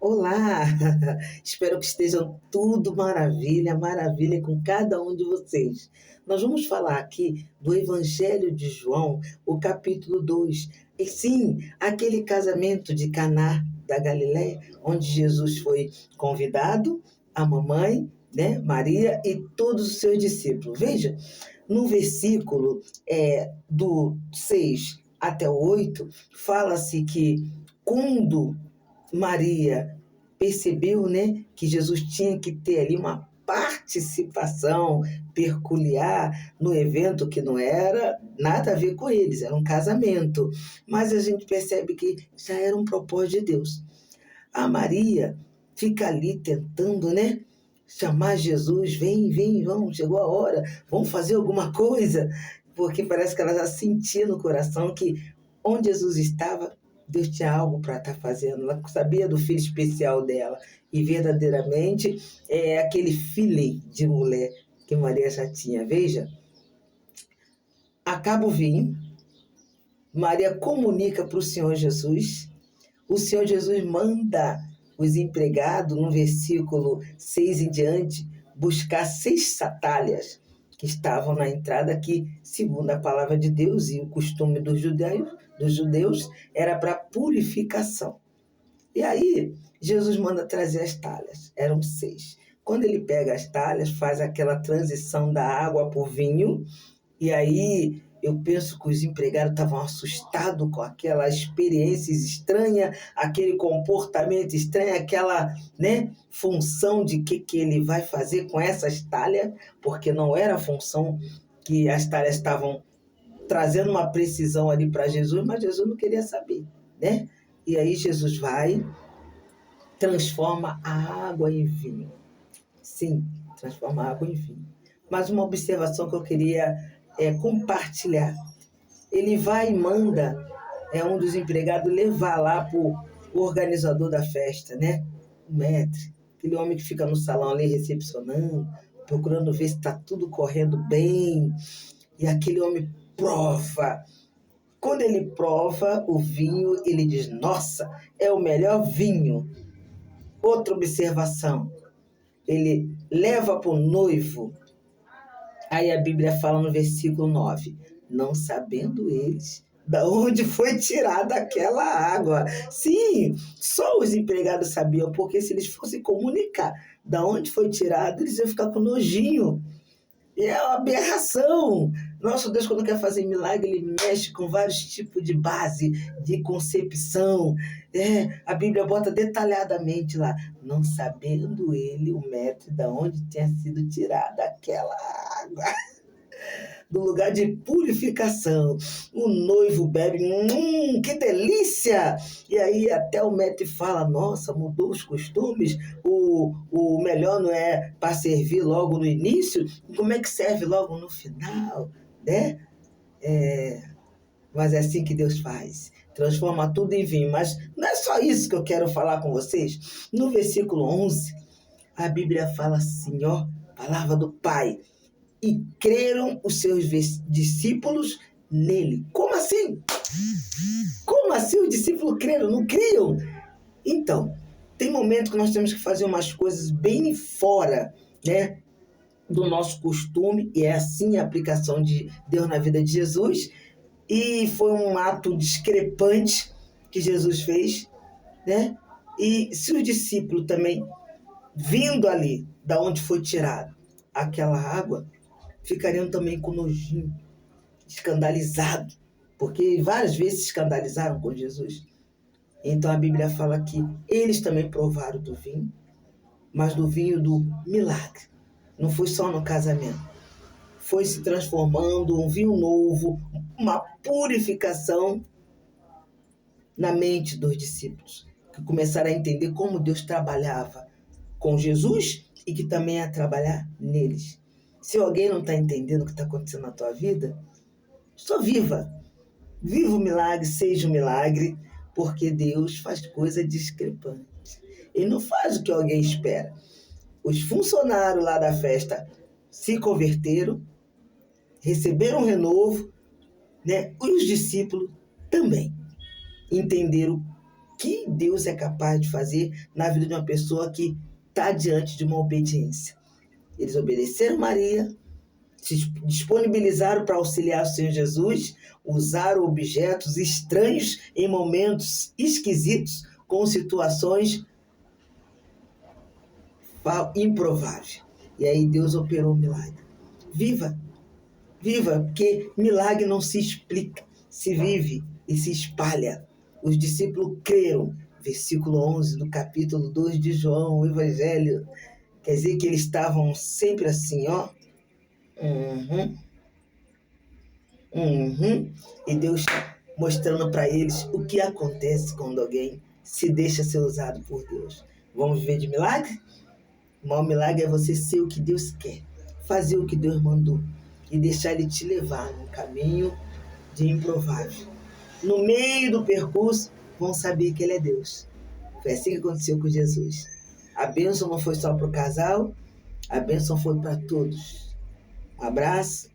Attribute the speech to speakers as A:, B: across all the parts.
A: Olá! Espero que estejam tudo maravilha, maravilha com cada um de vocês. Nós vamos falar aqui do Evangelho de João, o capítulo 2. E sim, aquele casamento de Caná da Galiléia, onde Jesus foi convidado, a mamãe, né, Maria e todos os seus discípulos. Veja, no versículo do 6 até o 8, fala-se que quando Maria percebeu, né, que Jesus tinha que ter ali uma participação peculiar no evento que não era nada a ver com eles, era um casamento. Mas a gente percebe que já era um propósito de Deus. A Maria fica ali tentando, né, chamar Jesus, vem, vem, vamos, chegou a hora, vamos fazer alguma coisa, porque parece que ela já sentia no coração que onde Jesus estava, Deus tinha algo para estar fazendo. Ela sabia do filho especial dela. E verdadeiramente é aquele feeling de mulher que Maria já tinha. Veja, acaba o vinho, Maria comunica para o Senhor Jesus. O Senhor Jesus manda os empregados, no versículo 6 em diante, buscar 6 sandálias que estavam na entrada, que, segundo a palavra de Deus e o costume dos judeus, era para purificação. E aí, Jesus manda trazer as talhas, eram 6. Quando ele pega as talhas, faz aquela transição da água para o vinho, e aí eu penso que os empregados estavam assustados com aquela experiência estranha, aquele comportamento estranho, aquela, né, função de que ele vai fazer com essas talhas, porque não era a função que as talhas estavam trazendo uma precisão ali para Jesus, mas Jesus não queria saber, né? E aí Jesus vai, transforma a água em vinho. Sim, transforma a água em vinho. Mas uma observação que eu queria compartilhar. Ele vai e manda um dos empregados levar lá para o organizador da festa, né? O maître, aquele homem que fica no salão ali recepcionando, procurando ver se está tudo correndo bem. E aquele homem prova. Quando ele prova o vinho, ele diz: nossa, é o melhor vinho. Outra observação, ele leva para o noivo. Aí a Bíblia fala no versículo 9: não sabendo eles da onde foi tirada aquela água. Sim, só os empregados sabiam, porque se eles fossem comunicar da onde foi tirado, eles iam ficar com nojinho. É uma aberração. Nosso Deus, quando quer fazer milagre, ele mexe com vários tipos de base, de concepção. A Bíblia bota detalhadamente lá, não sabendo ele, o mestre, de onde tinha sido tirada aquela água, do lugar de purificação. O noivo bebe, que delícia! E aí até o mestre fala, nossa, mudou os costumes, o melhor não é para servir logo no início, como é que serve logo no final, né? Mas é assim que Deus faz, transforma tudo em vinho. Mas não é só isso que eu quero falar com vocês. No versículo 11, a Bíblia fala assim, ó, palavra do Pai, e creram os seus discípulos nele. Como assim? Como assim os discípulos creram? Não criam? Então, tem momento que nós temos que fazer umas coisas bem fora, né, do nosso costume, e é assim a aplicação de Deus na vida de Jesus, e foi um ato discrepante que Jesus fez, né? E se os discípulos também, vindo ali, da onde foi tirado aquela água, ficariam também com nojinho, escandalizados, porque várias vezes se escandalizaram com Jesus. Então a Bíblia fala que eles também provaram do vinho, mas do vinho do milagre. Não foi só no casamento. Foi se transformando um vinho novo, uma purificação na mente dos discípulos, que começaram a entender como Deus trabalhava com Jesus e que também ia trabalhar neles. Se alguém não está entendendo o que está acontecendo na tua vida, só viva. Viva o milagre, seja o milagre, porque Deus faz coisa discrepante. Ele não faz o que alguém espera. Os funcionários lá da festa se converteram, receberam um renovo, né? E os discípulos também entenderam que Deus é capaz de fazer na vida de uma pessoa que está diante de uma obediência. Eles obedeceram Maria, se disponibilizaram para auxiliar o Senhor Jesus, usaram objetos estranhos em momentos esquisitos, com situações improváveis. E aí Deus operou o milagre. Viva! Viva! Porque milagre não se explica, se vive e se espalha. Os discípulos creram. Versículo 11 do capítulo 2 de João, o Evangelho. Quer dizer que eles estavam sempre assim, ó. E Deus mostrando para eles o que acontece quando alguém se deixa ser usado por Deus. Vamos viver de milagre? O maior milagre é você ser o que Deus quer, fazer o que Deus mandou e deixar Ele te levar num caminho de improvável. No meio do percurso, vão saber que Ele é Deus. Foi assim que aconteceu com Jesus. A bênção não foi só para o casal, a bênção foi para todos. Um abraço,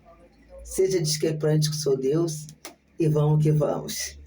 A: seja discrepante com o seu Deus e vamos que vamos.